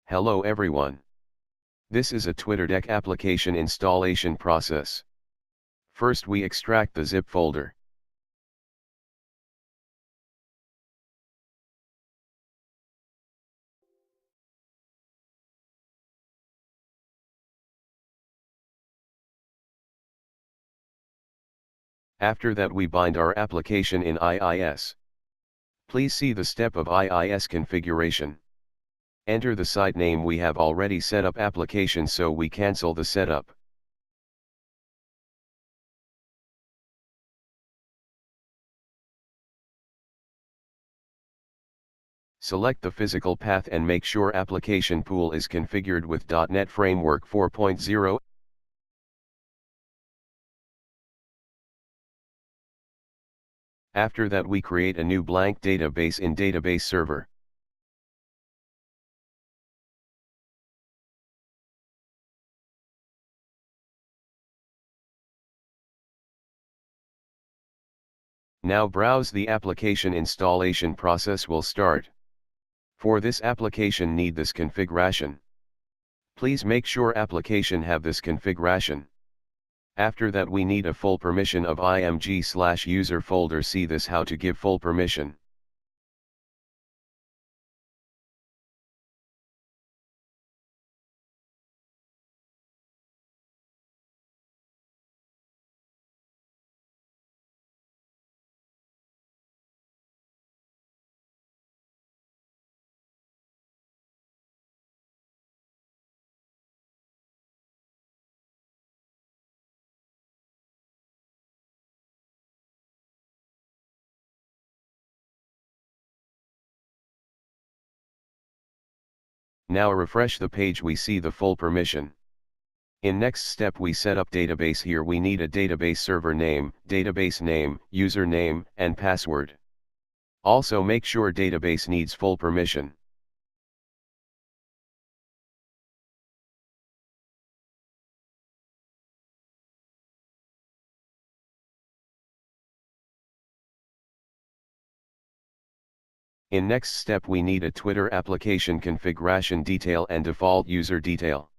Hello everyone. This is a TwitterDeck application installation process. First we extract the zip folder. After that we bind our application in IIS. Please see the step of IIS configuration. Enter the site name. We have already set up application, so we cancel the setup. Select the physical path and make sure application pool is configured with .NET Framework 4.0. After that we create a new blank database in Database Server. Now browse the application. Installation process will start. For this application need this configuration. Please make sure application have this configuration. After that we need a full permission of img/user folder. See this how to give full permission. Now refresh the page. We see the full permission. In next step we set up database. Here we need a database server name, database name, username, and password. Also make sure database needs full permission. In next step we need a Twitter application configuration detail and default user detail.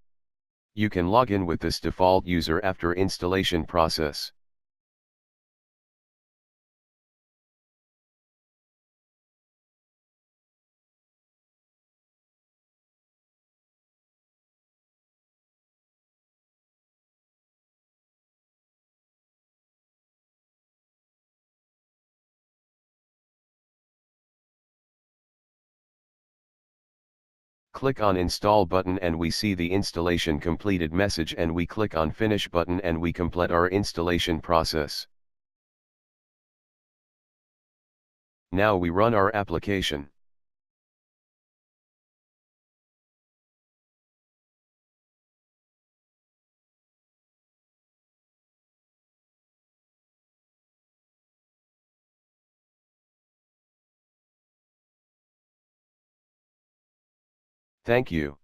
You can log in with this default user after installation process. Click on install button and we see the installation completed message, and we click on finish button and we complete our installation process. Now we run our application. Thank you.